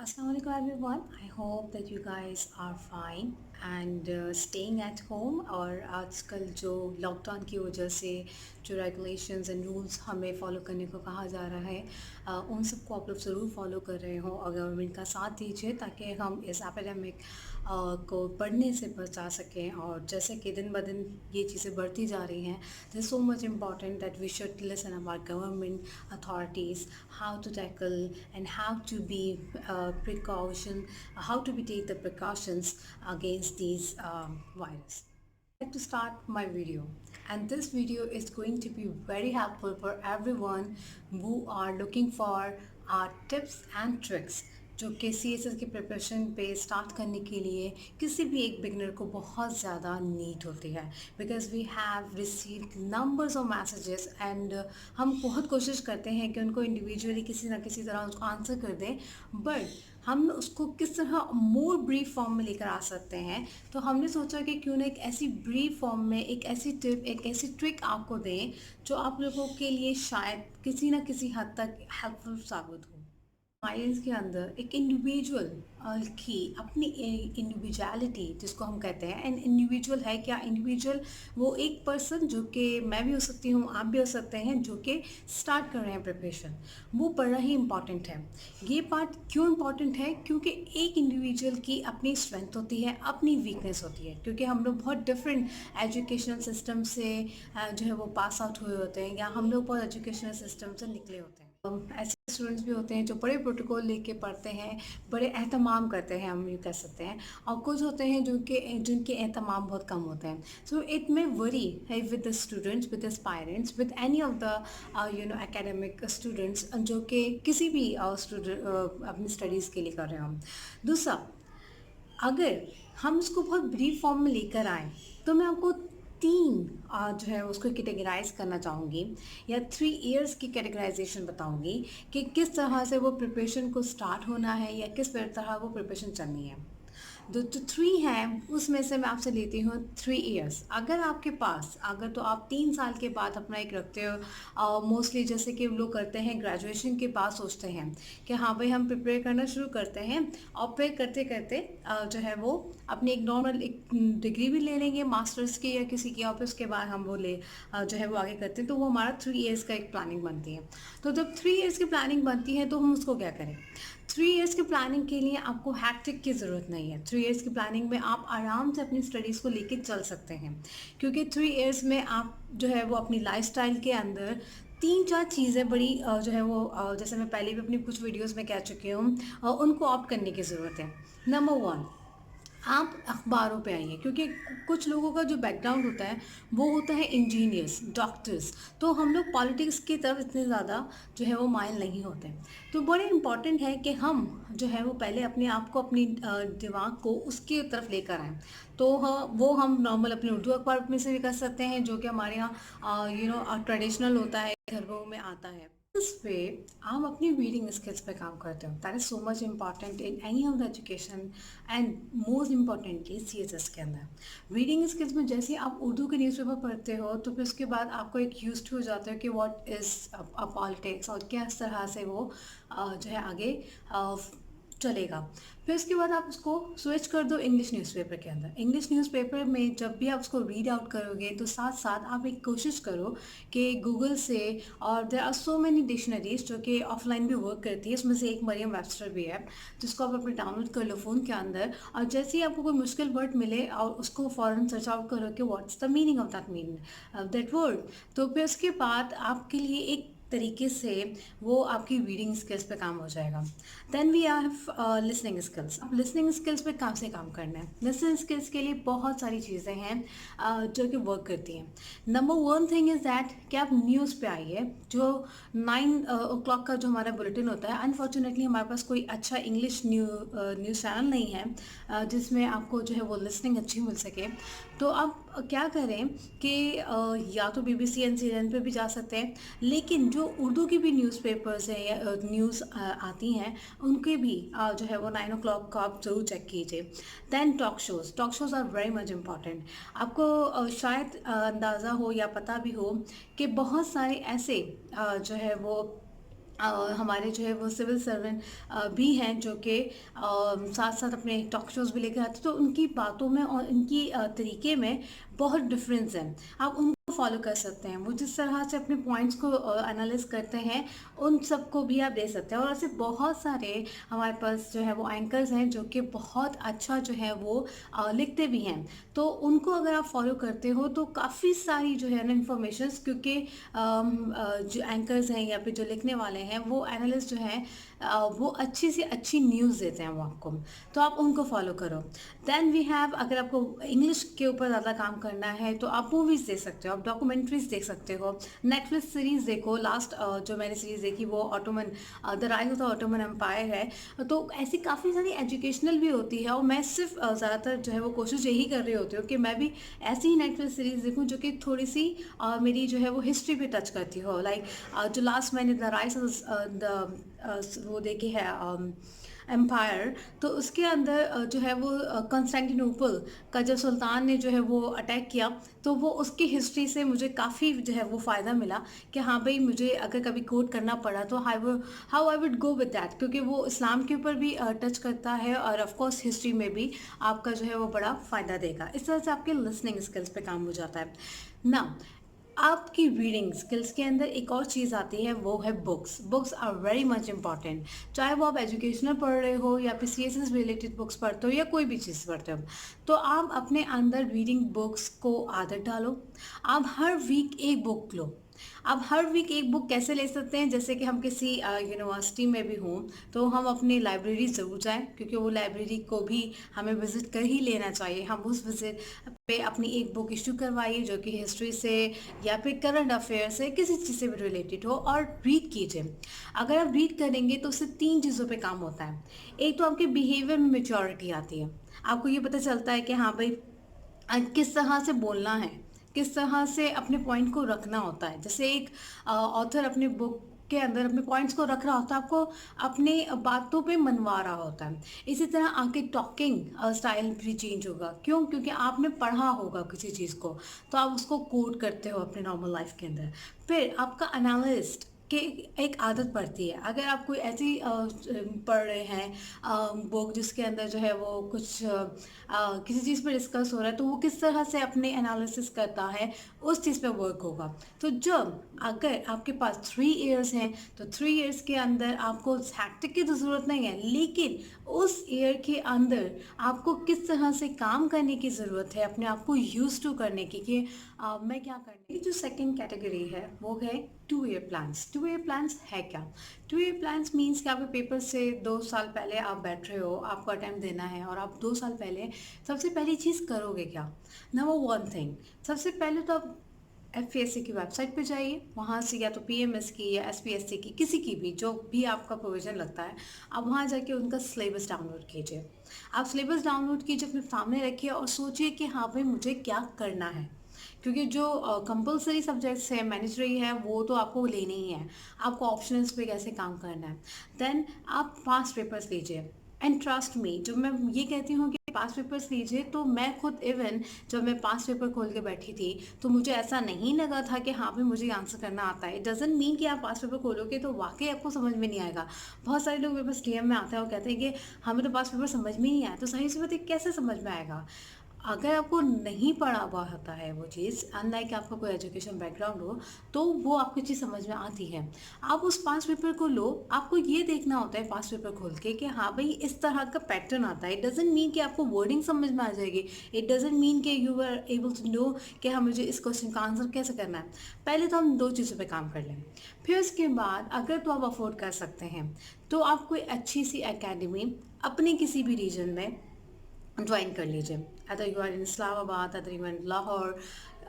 Assalamualaikum everyone. I hope that you guys are fine and staying at home और आजकल जो lockdown की वजह से जो रेगुलेशंस एंड रूल्स हमें फॉलो करने को कहा जा रहा है उन सबको आप लोग ज़रूर फॉलो कर रहे हो और गवर्नमेंट का साथ दीजिए ताकि हम इस एपिडेमिक को बढ़ने से बचा सकें। और जैसे कि दिन ब दिन ये चीज़ें बढ़ती जा रही हैं, this so much important that we should listen about government authorities how to tackle and how to be how to be take the precautions against these virus. I'd like to start my video, and this video is going to be very helpful for everyone who are looking for tips and tricks जो कि सी S S की preparation पे start करने के लिए किसी भी एक बिगनर को बहुत ज़्यादा नीड होती है। Because we have received numbers of messages and हम बहुत कोशिश करते हैं कि उनको इंडिविजुअली किसी ना किसी तरह उसको आंसर कर दें, बट हम उसको किस तरह मोर ब्रीफ फॉर्म में लेकर आ सकते हैं। तो हमने सोचा कि क्यों ना एक ऐसी ब्रीफ फॉर्म में एक ऐसी टिप, एक ऐसी ट्रिक आपको दें जो आप लोगों के लिए शायद किसी ना किसी हद तक हेल्पफुल साबित हो। साइंस के अंदर एक इंडिविजुअल की अपनी इंडिविजुअलिटी जिसको हम कहते हैं, एंड इंडिविजुअल है क्या? इंडिविजुअल वो एक पर्सन जो कि मैं भी हो सकती हूँ, आप भी हो सकते हैं, जो कि स्टार्ट कर रहे हैं प्रिपरेशन, वो बड़ा ही इम्पॉर्टेंट है। ये पार्ट क्यों इम्पॉर्टेंट है? क्योंकि एक इंडिविजुअल की अपनी स्ट्रेंथ होती है, अपनी वीकनेस होती है। क्योंकि हम लोग बहुत डिफरेंट एजुकेशनल सिस्टम से जो है वो पास आउट हुए होते हैं, या हम लोग बहुत एजुकेशनल सिस्टम से निकले होते हैं। ऐसे स्टूडेंट्स भी होते हैं जो बड़े प्रोटोकॉल लेके पढ़ते हैं, बड़े एहतमाम करते हैं, हम ये कह सकते हैं, और कुछ होते हैं जिनके एहतमाम बहुत कम होते हैं। So it may worry with the students, with aspirants, with any of the academic students जो कि किसी भी स्टूडेंट अपनी स्टडीज़ के लिए कर रहे हों। दूसरा, अगर हम इसको बहुत ब्रीफ फॉर्म में लेकर आएँ तो मैं आपको तीन जो है उसको कैटेगराइज करना चाहूँगी, या 3 इयर्स की कैटेगराइजेशन बताऊँगी कि किस तरह से वो प्रिपरेशन को स्टार्ट होना है या किस तरह वो प्रिपरेशन चलनी है। जो 3 हैं उसमें से मैं आपसे लेती हूँ 3 इयर्स। अगर आपके पास, अगर तो आप 3 साल के बाद अपना एक रखते हो, मोस्टली जैसे कि लोग करते हैं ग्रेजुएशन के बाद सोचते हैं कि हाँ भाई हम प्रिपेयर करना शुरू करते हैं, और फिर करते करते जो है वो अपनी एक नॉर्मल एक डिग्री भी ले लेंगे मास्टर्स की या किसी की, और फिर उसके बाद हम वो जो है वो आगे करते हैं। तो वो हमारा 3 इयर्स का एक प्लानिंग बनती है। तो जब 3 इयर्स की प्लानिंग बनती है तो हम उसको क्या करें? 3 इयर्स की प्लानिंग के लिए आपको हैक्टिक की ज़रूरत नहीं है। 3 इयर्स की प्लानिंग में आप आराम से अपनी स्टडीज़ को लेके चल सकते हैं, क्योंकि 3 इयर्स में आप जो है वो अपनी लाइफस्टाइल के अंदर 3-4 चीज़ें बड़ी जो है वो जैसे मैं पहले भी अपनी कुछ वीडियोस में कह चुकी हूँ, उनको ऑप्ट करने की ज़रूरत है। नंबर 1, आप अखबारों पे आइए, क्योंकि कुछ लोगों का जो बैकग्राउंड होता है वो होता है इंजीनियर्स, डॉक्टर्स। तो हम लोग पॉलिटिक्स की तरफ इतने ज़्यादा जो है वो माइल नहीं होते। तो बड़े इम्पॉर्टेंट है कि हम जो है वो पहले अपने आप को, अपनी दिमाग को उसकी तरफ लेकर आएँ। तो वो हम नॉर्मल अपने उर्दू अखबार में से भी कर सकते हैं, जो कि हमारे यहाँ ट्रेडिशनल होता है, घरों में आता है। इस वे आप अपनी रीडिंग स्किल्स पे काम करते हो। That is so much important in any of the education, and most importantly C S S के अंदर रीडिंग स्किल्स में जैसे आप उर्दू के न्यूज़पेपर पढ़ते हो तो फिर उसके बाद आपको एक यूज्ड हो जाता है कि व्हाट इज़ अ पॉलिटिक्स, और किस तरह से वो जो है आगे चलेगा। फिर उसके बाद आप उसको स्विच कर दो इंग्लिश न्यूज़पेपर के अंदर। इंग्लिश न्यूज़पेपर में जब भी आप उसको रीड आउट करोगे तो साथ साथ आप एक कोशिश करो कि गूगल से, और there are so many dictionaries जो कि ऑफलाइन भी वर्क करती है, उसमें से एक मरियम वेबस्टर भी है, जिसको आप अपने डाउनलोड कर लो फ़ोन के अंदर, और जैसे ही आपको कोई मुश्किल वर्ड मिले और उसको फ़ौरन सर्च आउट करो कि what's the meaning of that word. तो फिर उसके बाद आपके लिए एक तरीके से वो आपकी रीडिंग स्किल्स पे काम हो जाएगा। Then we have listening skills. अब लिसनिंग स्किल्स पे कहाँ से काम करना है? लिसनिंग स्किल्स के लिए बहुत सारी चीज़ें हैं जो कि वर्क करती हैं। नंबर 1 थिंग इज़ दैट कि आप न्यूज़ पे आइए। जो 9 o'clock का जो हमारा बुलेटिन होता है, अनफॉर्चुनेटली हमारे पास कोई अच्छा इंग्लिश न्यूज़ चैनल नहीं है जिसमें आपको जो है वो लिसनिंग अच्छी मिल सके। तो आप क्या करें कि या तो BBC NCN पे भी जा सकते हैं, लेकिन जो उर्दू की भी न्यूज़पेपर्स हैं या न्यूज़ आती हैं, उनके भी जो है वो 9 o'clock का आप ज़रूर चेक कीजिए। Then talk shows are very much important. आपको शायद अंदाज़ा हो या पता भी हो कि बहुत सारे ऐसे जो है वो हमारे जो है वो सिविल सर्वेंट भी हैं जो कि साथ साथ अपने टॉक शोज़ भी लेकर आते, तो उनकी बातों में और इनकी तरीके में बहुत डिफरेंस है। आप उनको फॉलो कर सकते हैं। वो जिस तरह से अपने पॉइंट्स को एनालाइज करते हैं, उन सबको भी आप दे सकते हैं। और ऐसे बहुत सारे हमारे पास जो है वो एंकर्स हैं जो कि बहुत अच्छा जो है वो लिखते भी हैं। तो उनको अगर आप फॉलो करते हो तो काफ़ी सारी जो है ना इन्फॉर्मेशंस, क्योंकि जो एंकर्स हैं या फिर जो लिखने वाले हैं वो एनालिस्ट जो हैं वो अच्छी से अच्छी न्यूज़ देते हैं वो आपको, तो आप उनको फॉलो करो। देन वी हैव, अगर आपको इंग्लिश के ऊपर ज़्यादा काम करना है तो आप मूवीज़ देख सकते हो, आप डॉक्यूमेंट्रीज देख सकते हो, नेटफ्लिक्स सीरीज़ देखो। लास्ट जो मैंने सीरीज़ देखी वो Ottoman the rise of the Ottoman empire है। तो ऐसी काफ़ी सारी एजुकेशनल भी होती है, और मैं सिर्फ ज़्यादातर जो है वो कोशिश यही कर रही होती हूँ कि मैं भी ऐसी ही नेटफ्लिक्स सीरीज़ देखूँ जो कि थोड़ी सी मेरी जो है वो हिस्ट्री पे टच करती हो। लाइक जो लास्ट मैंने द राइज द वो देखी है एम्पायर, तो उसके अंदर जो है वो कंस्टेंटिनोपल का जब सुल्तान ने जो है वो अटैक किया, तो वो उसकी हिस्ट्री से मुझे काफ़ी जो है वो फ़ायदा मिला कि हाँ भाई, मुझे अगर कभी कोट करना पड़ा तो how I would go with that, क्योंकि वो इस्लाम के ऊपर भी टच करता है और ऑफ कोर्स हिस्ट्री में भी आपका जो है वो बड़ा फ़ायदा देगा। इस तरह से आपके लिसनिंग स्किल्स पे काम हो जाता है ना। आपकी रीडिंग स्किल्स के अंदर एक और चीज़ आती है, वो है books. Books are very much important. चाहे वो आप एजुकेशनल पढ़ रहे हो या फिर सीएसएस रिलेटेड बुक्स पढ़ते हो या कोई भी चीज़ पढ़ते हो, तो आप अपने अंदर रीडिंग बुक्स को आदत डालो। आप हर वीक एक बुक लो। आप हर वीक एक बुक कैसे ले सकते हैं, जैसे कि हम किसी यूनिवर्सिटी में भी हों तो हम अपनी लाइब्रेरी ज़रूर जाएं, क्योंकि वो लाइब्रेरी को भी हमें विज़िट कर ही लेना चाहिए। हम उस विज़िट पे अपनी एक बुक इशू करवाइए जो कि हिस्ट्री से या फिर करंट अफेयर से किसी चीज़ से भी रिलेटेड हो, और रीड कीजिए। अगर आप रीड करेंगे तो उससे 3 चीज़ों पे काम होता है। एक तो आपके बिहेवियर में मैच्योरिटी आती है। आपको ये पता चलता है कि हाँ भाई, किस तरह से बोलना है, किस तरह से अपने पॉइंट को रखना होता है। जैसे एक ऑथर अपने बुक के अंदर अपने पॉइंट्स को रख रहा होता है, आपको अपने बातों पे मनवा रहा होता है। इसी तरह आपकी टॉकिंग स्टाइल भी चेंज होगा। क्यों? क्योंकि आपने पढ़ा होगा किसी चीज़ को, तो आप उसको कोट करते हो अपने नॉर्मल लाइफ के अंदर। फिर आपका एनालिस्ट कि एक आदत पड़ती है। अगर आप कोई ऐसी पढ़ रहे हैं बुक जिसके अंदर जो है वो कुछ किसी चीज़ पर डिस्कस हो रहा है, तो वो किस तरह से अपने एनालिसिस करता है, उस चीज़ पे वर्क होगा। तो जब अगर आपके पास 3 ईयर्स हैं तो 3 ईयर्स के अंदर आपको हैक्टिक की तो ज़रूरत नहीं है, लेकिन उस ईयर के अंदर आपको किस तरह से काम करने की ज़रूरत है, अपने आप को यूज टू करने की कि मैं क्या करने की। जो सेकेंड कैटेगरी है वो है 2 ईयर प्लान्स। 2 ईयर प्लान्स है क्या? 2 ईयर प्लान्स मीन्स कि आपके पेपर से 2 साल पहले आप बैठ रहे हो, आपको अटेम्प्ट देना है, और आप 2 साल पहले सबसे पहली चीज़ करोगे क्या? नंबर वन थिंग, सबसे पहले तो आप एफपीएससी की वेबसाइट पे जाइए। वहाँ से या तो पीएमएस की या एसपीएससी की, किसी की भी जो भी आपका प्रोविज़न लगता है, आप वहाँ जाके उनका सिलेबस डाउनलोड कीजिए। आप सिलेबस डाउनलोड कीजिए, अपने सामने रखिए और सोचिए कि हाँ भाई, मुझे क्या करना है। क्योंकि जो कंपलसरी सब्जेक्ट्स है, मैनेजरी है, वो तो आपको लेने ही है। आपको ऑप्शनल्स पे कैसे काम करना है। देन आप पास्ट पेपर्स लीजिए। एंड ट्रस्ट मी, जब मैं ये कहती हूँ कि पास्ट पेपर्स लीजिए, तो मैं खुद इवन जब मैं पास्ट पेपर खोल के बैठी थी तो मुझे ऐसा नहीं लगा था कि हाँ भाई मुझे आंसर करना आता है। इट डजंट मीन कि आप पास्ट पेपर खोलोगे तो वाकई आपको समझ में नहीं आएगा। बहुत सारे लोग मेरे पास डीएम में आते हैं और कहते हैं कि हमें तो पास्ट पेपर समझ में नहीं आया। तो सही से बताइए, कैसे समझ में आएगा? अगर आपको नहीं पढ़ा हुआ होता है वो चीज़, अनलाइक आपका कोई एजुकेशन बैकग्राउंड हो, तो वो आपको चीज़ समझ में आती है। आप उस पास्ट पेपर को लो, आपको ये देखना होता है पास्ट पेपर खोल के कि हाँ भाई, इस तरह का पैटर्न आता है। इट डजेंट मीन कि आपको वर्डिंग समझ में आ जाएगी। इट डजेंट मीन कि you are able to know कि हाँ मुझे इस क्वेश्चन का आंसर कैसे करना है। पहले तो हम 2 चीज़ों पे काम कर लें। फिर उसके बाद अगर तो आप अफोर्ड कर सकते हैं तो आप कोई अच्छी सी एकेडमी अपने किसी भी रीजन में ज्वाइन कर लीजिए। Other you are in Islamabad, other you in Lahore,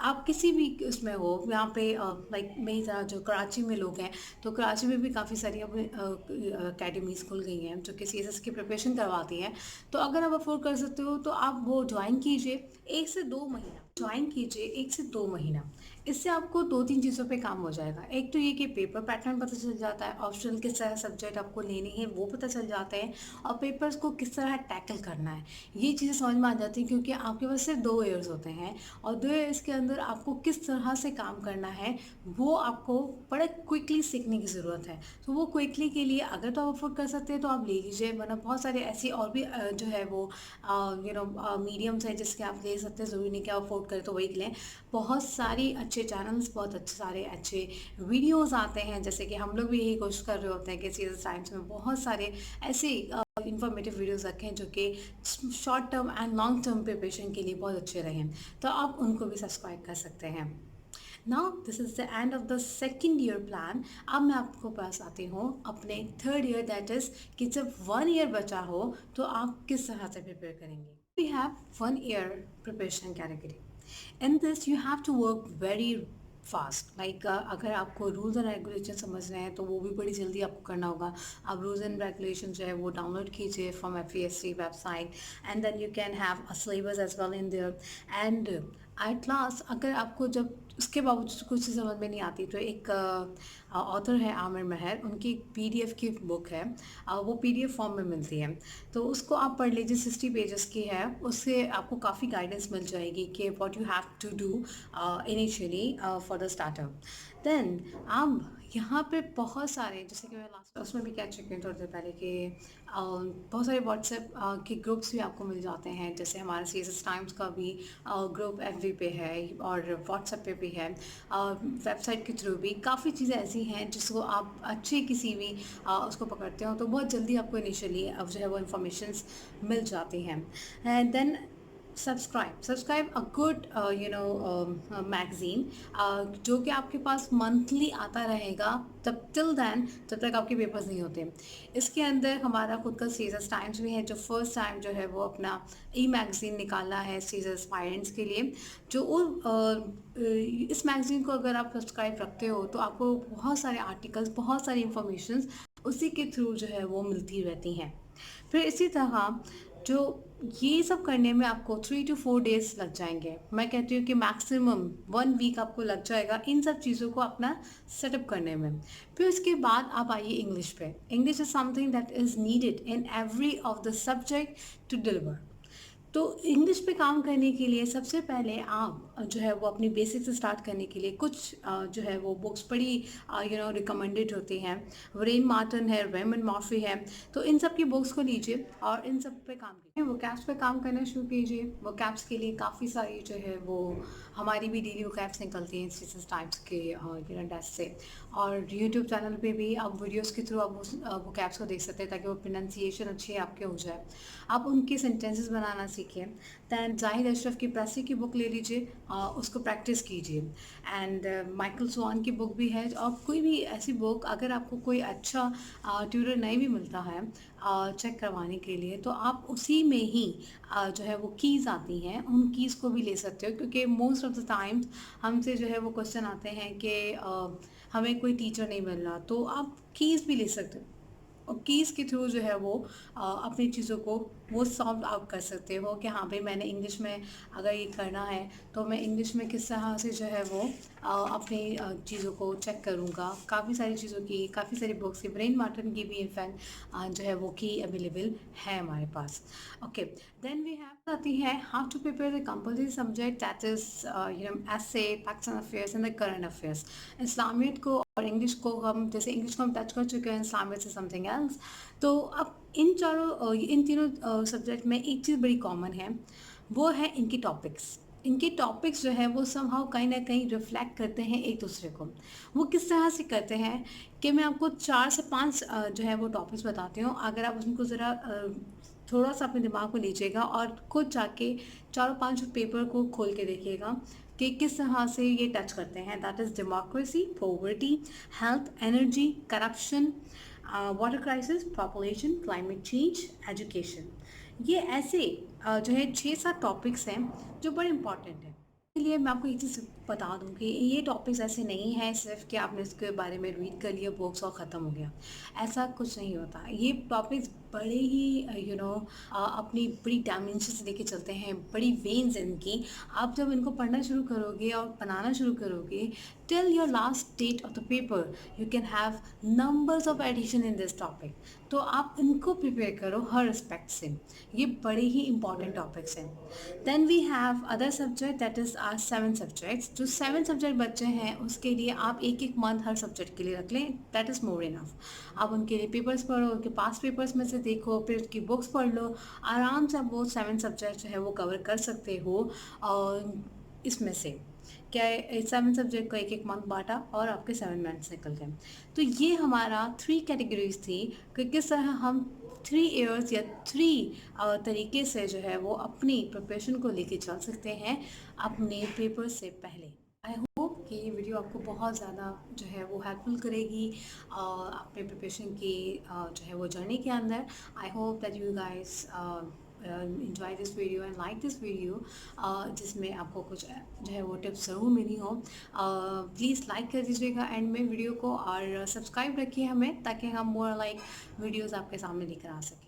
आप किसी भी उसमें हो। यहाँ पे लाइक मेरी तरह जो कराची में लोग हैं, तो कराची में भी काफ़ी सारी अपनी अकेडमीज़ खुल गई हैं जो कि सीएसएस की प्रिपरेशन करवाती हैं। तो अगर आप अफोर्ड कर सकते हो तो आप वो ज्वाइन कीजिए। 1 से 2 महीना ज्वाइन कीजिए 1 से 2 महीना। इससे आपको 2-3 चीज़ों पे काम हो जाएगा। एक तो ये कि पेपर पैटर्न पता चल जाता है, ऑप्शनल किस तरह सब्जेक्ट आपको लेने हैं वो पता चल जाते हैं और पेपर्स को किस तरह टैकल करना है, ये चीज़ें समझ में आ जाती हैं क्योंकि आपके पास सिर्फ 2 ईयर्स होते हैं और 2 ईयर्स के अंदर आपको किस तरह से काम करना है वो आपको बड़े क्विकली सीखने की ज़रूरत है। तो वो क्विकली के लिए अगर तो आप अफ़ोर्ड कर सकते हैं तो आप ले लीजिए, वरना बहुत सारे ऐसी और भी जो है वो मीडियम्स हैं जिसके आप ले सकते हैं। ज़रूरी नहीं कि आप अफोर्ड करें तो वही लें। बहुत सारी अच्छे चैनल्स, बहुत अच्छे सारे अच्छे वीडियोस आते हैं, जैसे कि हम लोग भी यही कोशिश कर रहे होते हैं कि सीरियस टाइम्स में बहुत सारे ऐसे इंफॉर्मेटिव वीडियोस रखें जो कि short term and long term preparation के लिए बहुत अच्छे रहें, तो आप उनको भी सब्सक्राइब कर सकते हैं। Now this is the end of the second year plan. अब मैं आपको पास आती हूँ अपने थर्ड ईयर, दैट इज़ कि जब 1 ईयर बचा हो तो आप किस तरह से प्रिपेयर करेंगे। We have 1 year preparation category. In this you have to work very fast. Like अगर आपको रूल्स एंड रेगुलेशन समझना है तो वो भी बड़ी जल्दी आपको करना होगा। आप रूल्स एंड रेगुलेशन जो है वो डाउनलोड कीजिए from FESC website and then you can have a syllabus as well in there. And at last अगर आपको जब उसके बावजूद कुछ समझ में नहीं आती तो एक ऑथर है आमिर महर, उनकी PDF की बुक है, वो PDF फॉर्म में मिलती है, तो उसको आप पढ़ लीजिए। 60 पेजेस की है, उससे आपको काफ़ी गाइडेंस मिल जाएगी कि what you have to do initially for the startup. Then आप यहाँ पे बहुत सारे, जैसे कि मैं लास्ट उसमें भी कह चुकी हूँ थोड़ी देर पहले कि बहुत सारे व्हाट्सएप के ग्रुप्स भी आपको मिल जाते हैं। जैसे हमारा CSS टाइम्स का भी ग्रुप FB पे है और व्हाट्सएप पे भी है। वेबसाइट के थ्रू भी काफ़ी चीज़ें ऐसी हैं जिसको आप अच्छे किसी भी उसको पकड़ते हो तो बहुत जल्दी आपको इनिशियली अब जो है वो इन्फॉर्मेशंस मिल जाती हैं। And then subscribe a good magazine जो कि आपके पास मंथली आता रहेगा तब टिल देन, जब तक आपके पेपर्स नहीं होते। इसके अंदर हमारा खुद का सीजर्स टाइम्स भी है जो फर्स्ट टाइम जो है वो अपना मैगज़ीन निकाला है सीजर्स एस्पायरेंट्स के लिए। जो इस मैगज़ीन को अगर आप सब्सक्राइब रखते हो तो आपको बहुत सारे आर्टिकल्स, बहुत सारी इंफॉर्मेशंस उसी के थ्रू जो है वो मिलती रहती हैं। फिर इसी तरह जो ये सब करने में आपको 3 to 4 डेज़ लग जाएंगे। मैं कहती हूँ कि मैक्सिमम 1 वीक आपको लग जाएगा इन सब चीज़ों को अपना सेटअप करने में। फिर उसके बाद आप आइए इंग्लिश पे। English is something that is needed in every of the subject to deliver. तो इंग्लिश पे काम करने के लिए सबसे पहले आप जो है वो अपनी बेसिक से स्टार्ट करने के लिए कुछ जो है वो बुक्स बड़ी रिकमेंडेड होती हैं। रेन मार्टन है, रेमन मॉर्फी है, तो इन सब की बुक्स को लीजिए और इन सब पे काम कीजिए। वो कैप्स पे काम करना शुरू कीजिए। वो कैप्स के लिए काफ़ी सारी जो है वो हमारी भी डेली वो कैप्स निकलती हैं सीएसएस टाइप्स के डेस्क से, और यूट्यूब चैनल पे भी आप वीडियोस के थ्रू आप वो कैप्स को देख सकते हैं ताकि वो प्रोनाउंसिएशन अच्छी आपके हो जाए। आप उनके सेंटेंसेस बनाना सीखें। दैन जाहिद अशरफ की प्रेसी की बुक ले लीजिए, उसको प्रैक्टिस कीजिए। एंड माइकल स्वान की बुक भी है, और कोई भी ऐसी बुक अगर आपको कोई अच्छा ट्यूटर नहीं भी मिलता है चेक करवाने के लिए, तो आप उसी में ही जो है वो कीज़ आती हैं, उन कीज़ को भी ले सकते हो। क्योंकि मोस्ट ऑफ द टाइम्स हमसे जो है वो क्वेश्चन आते हैं कि हमें कोई टीचर नहीं मिल रहा, तो आप कीज़ भी ले सकते हो और कीज़ के थ्रू जो है वो अपनी चीज़ों को वो सॉल्व आउट कर सकते हो कि हाँ भाई मैंने इंग्लिश में अगर ये करना है तो मैं इंग्लिश में किस तरह से जो है वो अपनी चीज़ों को चेक करूँगा। काफ़ी सारी चीज़ों की, काफ़ी सारी बुक्स की, ब्रेन मार्टन की भी इनफैक्ट जो है वो की अवेलेबल है हमारे पास। ओके, देन वी हैव आती है how to prepare the compulsory subject that is essay, Pakistan affairs and the current affairs. इस्लामियत को और इंग्लिश को हम, जैसे इंग्लिश को हम टच कर चुके हैं, इस्लामियत से समथिंग एल्स। तो अब इन तीनों सब्जेक्ट में एक चीज़ बड़ी कॉमन है, वो है इनकी टॉपिक्स। इनके टॉपिक्स जो है वो समहाउ कहीं ना कहीं रिफ्लेक्ट करते हैं एक दूसरे को। वो किस तरह से करते हैं कि मैं आपको 4 से 5 जो है वो टॉपिक्स बताती हूँ। अगर आप उनको ज़रा थोड़ा सा अपने दिमाग को लीजिएगा और खुद जाके चारों 5 पेपर को खोल के देखिएगा कि किस तरह से ये टच करते हैं। That is democracy, poverty, health, energy, corruption, water crisis, population, climate change, education. ये ऐसे जो है 6-7 टॉपिक्स हैं जो बड़े इंपॉर्टेंट हैं। इसलिए मैं आपको एक चीज़ बता दूं कि ये टॉपिक्स ऐसे नहीं हैं सिर्फ कि आपने इसके बारे में रीड कर लिया बुक्स और ख़त्म हो गया। ऐसा कुछ नहीं होता। ये टॉपिक्स बड़े ही अपनी बड़ी डायमेंशंस लेके चलते हैं, बड़ी वेन्स इनकी। आप जब इनको पढ़ना शुरू करोगे और बनाना शुरू करोगे, till your last date of the paper you can have numbers of addition in this topic. तो आप इनको प्रिपेयर करो हर रिस्पेक्ट से। ये बड़े ही इंपॉर्टेंट टॉपिक्स हैं। Then we have other subject, that is are 7 subjects. जो 7 सब्जेक्ट बच्चे हैं उसके लिए आप एक एक मंथ हर सब्जेक्ट के लिए रख लें, दैट इज़ मोर इनफ। आप उनके लिए पेपर्स पढ़ो, उनके पास पेपर्स में से देखो, फिर उसकी बुक्स पढ़ लो। आराम से आप वो 7 सब्जेक्ट जो है वो कवर कर सकते हो। और इसमें से क्या 7 सब्जेक्ट को एक एक मंथ बांटा और आपके 7 मंथ्स निकल गए। तो ये हमारा 3 कैटेगरीज थी कि किस तरह हम 3 ईयर्स या 3 तरीके से जो है वो अपनी प्रिपरेशन को लेके चल सकते हैं अपने पेपर से पहले। आई होप कि ये वीडियो आपको बहुत ज़्यादा जो है वो हेल्पफुल करेगी अपने प्रिपरेशन की जो है वो जर्नी के अंदर। I hope that you guys enjoy this video and like this video, जिसमें आपको कुछ जो है वो टिप्स ज़रूर मिली हो। प्लीज़ लाइक कर दीजिएगा एंड में वीडियो को, और सब्सक्राइब रखिए हमें, ताकि हम मोर लाइक वीडियोज़ आपके सामने लेकर आ सकें।